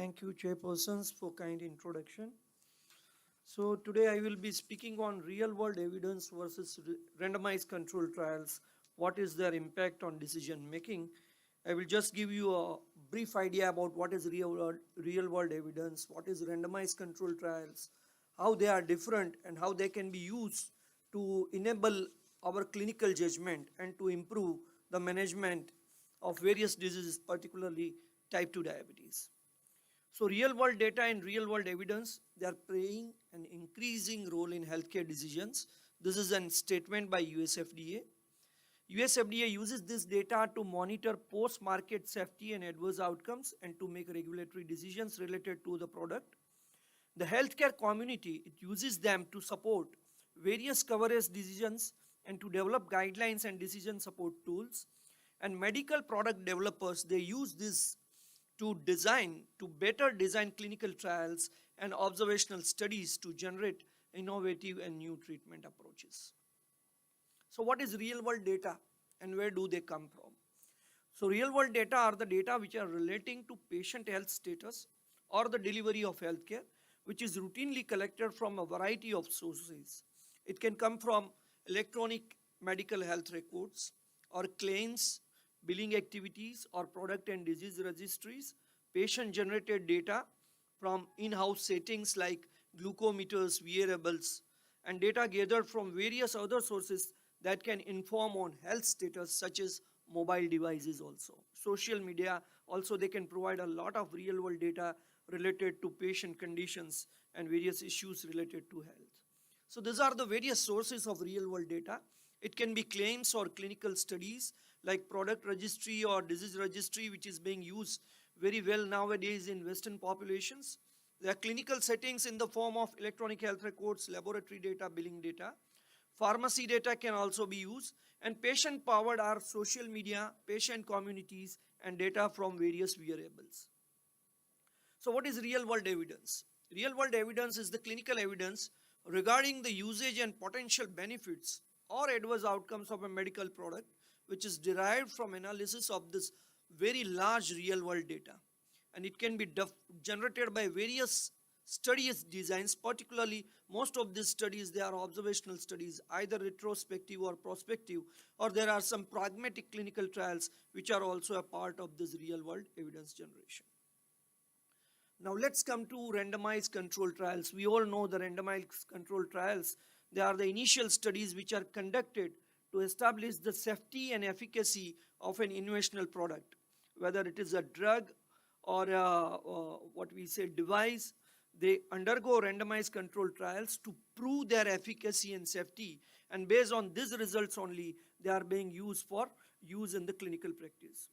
Thank you, chairpersons, for kind introduction. So today I will be speaking on real-world evidence versus randomized control trials. What is their impact on decision making? I will just give you a brief idea about what is real-world evidence, what is randomized control trials, how they are different, and how they can be used to enable our clinical judgment and to improve the management of various diseases, particularly type 2 diabetes. So real world data and real world evidence, they are playing an increasing role in healthcare decisions. This is a statement by US FDA. US FDA uses this data to monitor post-market safety and adverse outcomes and to make regulatory decisions related to the product. The healthcare community, it uses them to support various coverage decisions and to develop guidelines and decision support tools. And medical product developers, they use this to better design clinical trials and observational studies to generate innovative and new treatment approaches. So what is real world data and where do they come from? So real world data are the data which are relating to patient health status or the delivery of healthcare, which is routinely collected from a variety of sources. It can come from electronic medical health records or claims, billing activities or product and disease registries, patient generated data from in-house settings like glucometers, wearables, and data gathered from various other sources that can inform on health status such as mobile devices also. Social media also, they can provide a lot of real world data related to patient conditions and various issues related to health. So these are the various sources of real world data. It can be claims or clinical studies like product registry or disease registry, which is being used very well nowadays in Western populations. There are clinical settings in the form of electronic health records, laboratory data, billing data. Pharmacy data can also be used, and patient powered are social media, patient communities, and data from various wearables. So what is real world evidence? Real world evidence is the clinical evidence regarding the usage and potential benefits or adverse outcomes of a medical product, which is derived from analysis of this very large real world data. And it can be generated by various studies designs. Particularly most of these studies, they are observational studies, either retrospective or prospective, or there are some pragmatic clinical trials which are also a part of this real world evidence generation. Now let's come to randomized control trials. We all know the randomized control trials. They are the initial studies which are conducted to establish the safety and efficacy of an innovational product, whether it is a drug or what we say device. They undergo randomized control trials to prove their efficacy and safety, and based on these results only, they are being used for use in the clinical practice.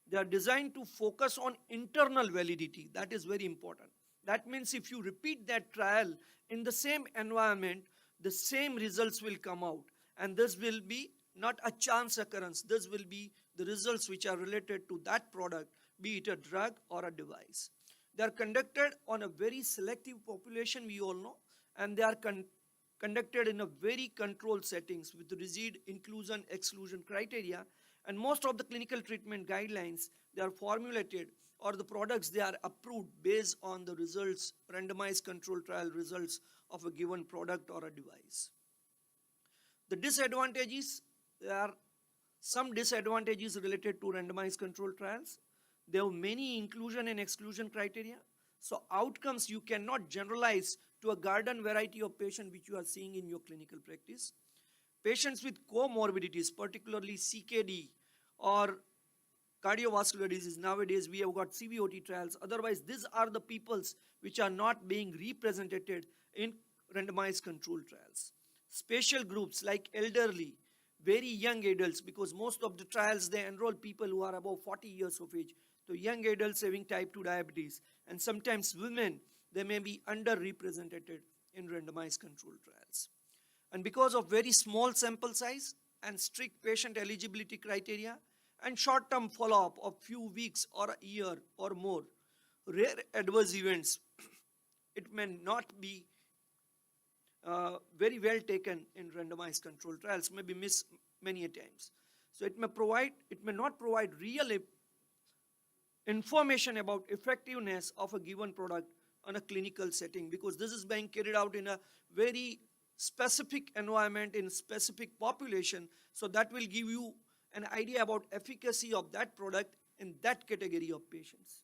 They are designed to focus on internal validity. That is very important. That means if you repeat that trial in the same environment, the same results will come out, and this will be not a chance occurrence. This will be the results which are related to that product, be it a drug or a device. They are conducted on a very selective population, we all know, and they are conducted in a very controlled settings with rigid inclusion exclusion criteria. And most of the clinical treatment guidelines, they are formulated, or the products, they are approved based on the results, randomized control trial results of a given product or a device. The disadvantages, there are some disadvantages related to randomized control trials. There are many inclusion and exclusion criteria. So outcomes you cannot generalize to a garden variety of patient which you are seeing in your clinical practice. Patients with comorbidities, particularly CKD or cardiovascular disease, nowadays we have got CVOT trials. Otherwise, these are the peoples which are not being represented in randomized control trials. Special groups like elderly, very young adults, because most of the trials, they enroll people who are above 40 years of age. So young adults having type 2 diabetes, and sometimes women, they may be underrepresented in randomized control trials. And because of very small sample size and strict patient eligibility criteria and short-term follow-up of few weeks or a year or more, rare adverse events, it may not be very well taken in randomized control trials, may be missed many a times. So it may not provide real information about effectiveness of a given product on a clinical setting, because this is being carried out in a very specific environment in specific population. So that will give you an idea about efficacy of that product in that category of patients.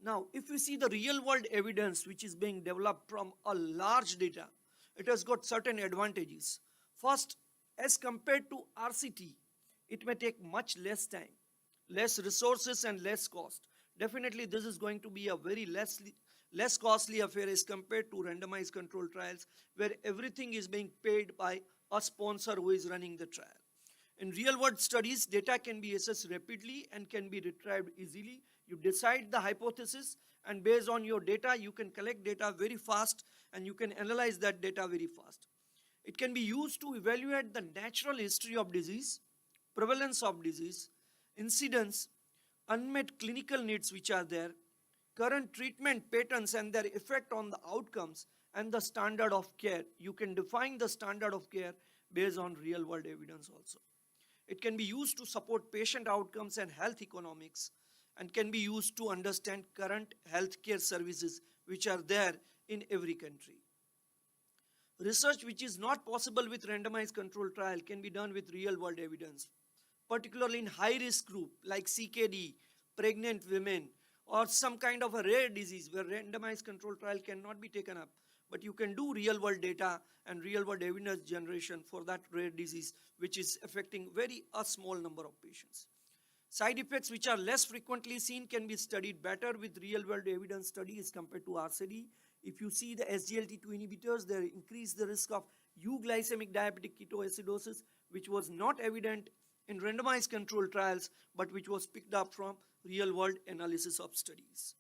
Now, if we see the real world evidence which is being developed from a large data, it has got certain advantages. First, as compared to RCT, it may take much less time, less resources and less cost. Definitely this is going to be a very less costly affair as compared to randomized control trials, where everything is being paid by a sponsor who is running the trial. In real world studies, data can be assessed rapidly and can be retrieved easily. You decide the hypothesis, and based on your data, you can collect data very fast and you can analyze that data very fast. It can be used to evaluate the natural history of disease, prevalence of disease, incidence, unmet clinical needs which are there, current treatment patterns and their effect on the outcomes, and the standard of care. You can define the standard of care based on real world evidence also. It can be used to support patient outcomes and health economics, and can be used to understand current healthcare services which are there in every country. Research which is not possible with randomized control trial can be done with real world evidence, particularly in high risk group like CKD, pregnant women, or some kind of a rare disease where randomized control trial cannot be taken up. But you can do real world data and real world evidence generation for that rare disease which is affecting a small number of patients. Side effects which are less frequently seen can be studied better with real world evidence studies compared to RCD. If you see the SGLT2 inhibitors, they increase the risk of euglycemic diabetic ketoacidosis, which was not evident in randomized control trials, but which was picked up from real world analysis of studies.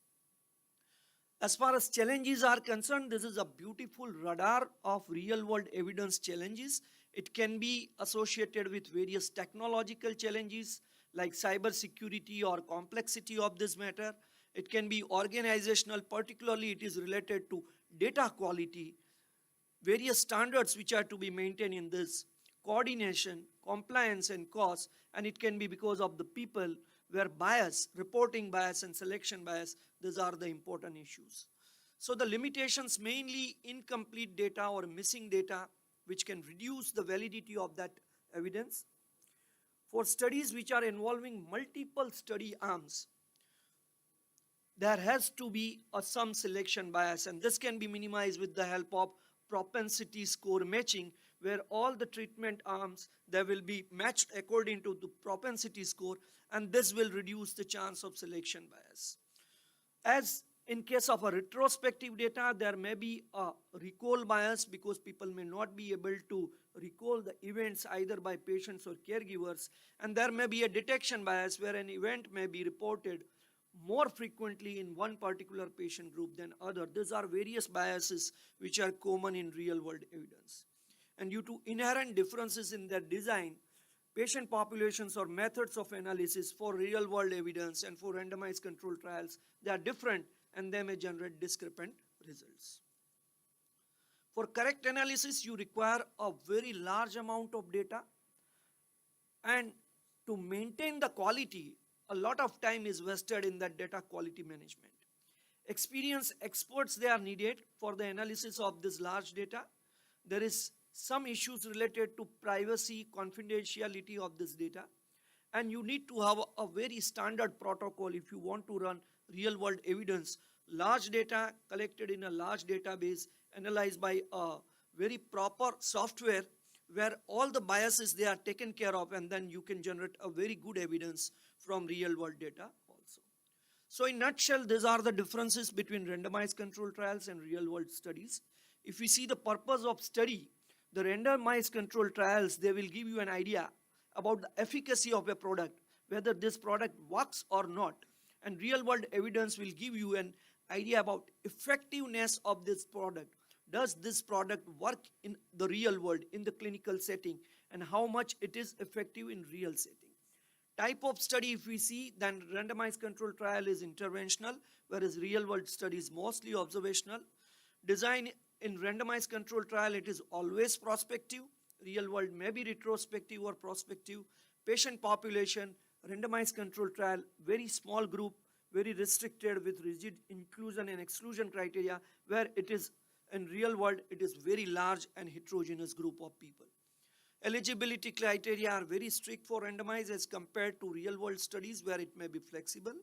As far as challenges are concerned, this is a beautiful radar of real world evidence challenges. It can be associated with various technological challenges like cyber security or complexity of this matter. It can be organizational, particularly it is related to data quality, various standards which are to be maintained in this, coordination, compliance and cost, and it can be because of the people where bias, reporting bias and selection bias, these are the important issues. So the limitations, mainly incomplete data or missing data, which can reduce the validity of that evidence. For studies which are involving multiple study arms, there has to be some selection bias, and this can be minimized with the help of propensity score matching, where all the treatment arms, they will be matched according to the propensity score, and this will reduce the chance of selection bias. As in case of a retrospective data, there may be a recall bias because people may not be able to recall the events either by patients or caregivers, and there may be a detection bias where an event may be reported more frequently in one particular patient group than other. These are various biases which are common in real world evidence. And due to inherent differences in their design, patient populations or methods of analysis for real world evidence and for randomized control trials, they are different and they may generate discrepant results. For correct analysis, you require a very large amount of data, and to maintain the quality, a lot of time is wasted in that data quality management. Experienced experts, they are needed for the analysis of this large data. There is some issues related to privacy, confidentiality of this data, and you need to have a very standard protocol if you want to run real world evidence. Large data collected in a large database, analyzed by a very proper software where all the biases they are taken care of, and then you can generate a very good evidence from real world data also. So in nutshell, these are the differences between randomized control trials and real world studies. If we see the purpose of study, the randomized control trials, they will give you an idea about the efficacy of a product, whether this product works or not. And real world evidence will give you an idea about effectiveness of this product. Does this product work in the real world, in the clinical setting, and how much it is effective in real setting. Type of study, if we see, then randomized control trial is interventional, whereas real world study is mostly observational. Design in randomized control trial, it is always prospective. Real world may be retrospective or prospective. Patient population, randomized control trial, very small group, very restricted with rigid inclusion and exclusion criteria, where it is in real world, it is very large and heterogeneous group of people. Eligibility criteria are very strict for randomized as compared to real world studies where it may be flexible.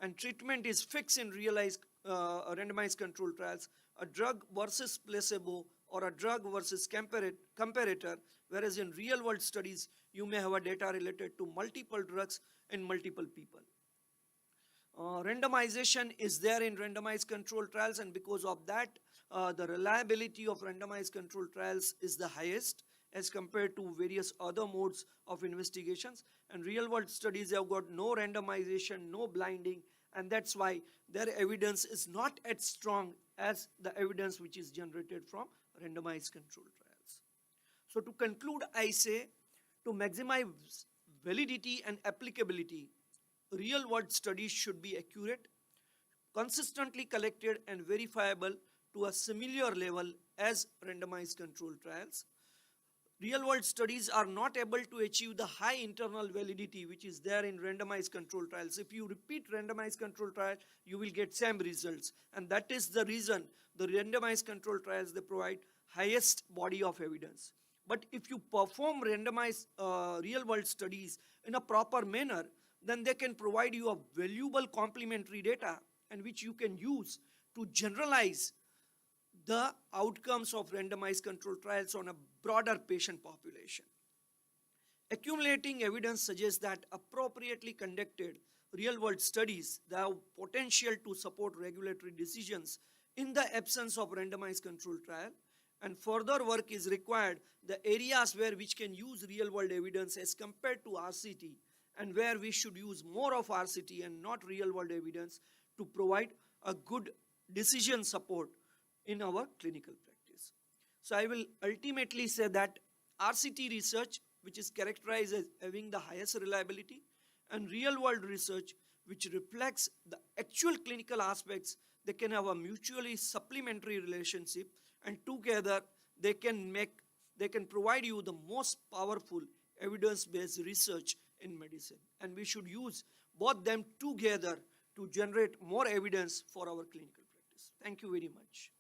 And treatment is fixed in randomized control trials, a drug versus placebo or a drug versus comparator, whereas in real world studies, you may have a data related to multiple drugs in multiple people. Randomization is there in randomized control trials, and because of that, the reliability of randomized control trials is the highest as compared to various other modes of investigations. And real world studies have got no randomization, no blinding, and that's why their evidence is not as strong as the evidence which is generated from randomized control trials. So to conclude, I say to maximize validity and applicability, real world studies should be accurate, consistently collected and verifiable to a similar level as randomized control trials. Real world studies are not able to achieve the high internal validity which is there in randomized control trials. If you repeat randomized control trial, you will get same results, and that is the reason the randomized control trials, they provide highest body of evidence. But if you perform randomized real world studies in a proper manner, then they can provide you a valuable complementary data and which you can use to generalize the outcomes of randomized control trials on a broader patient population. Accumulating evidence suggests that appropriately conducted real-world studies, they have potential to support regulatory decisions in the absence of randomized control trial, and further work is required the areas where which can use real-world evidence as compared to RCT, and where we should use more of RCT and not real-world evidence to provide a good decision support in our clinical practice. So I will ultimately say that RCT research, which is characterized as having the highest reliability, and real world research, which reflects the actual clinical aspects, they can have a mutually supplementary relationship, and together they can provide you the most powerful evidence-based research in medicine. And we should use both them together to generate more evidence for our clinical practice. Thank you very much.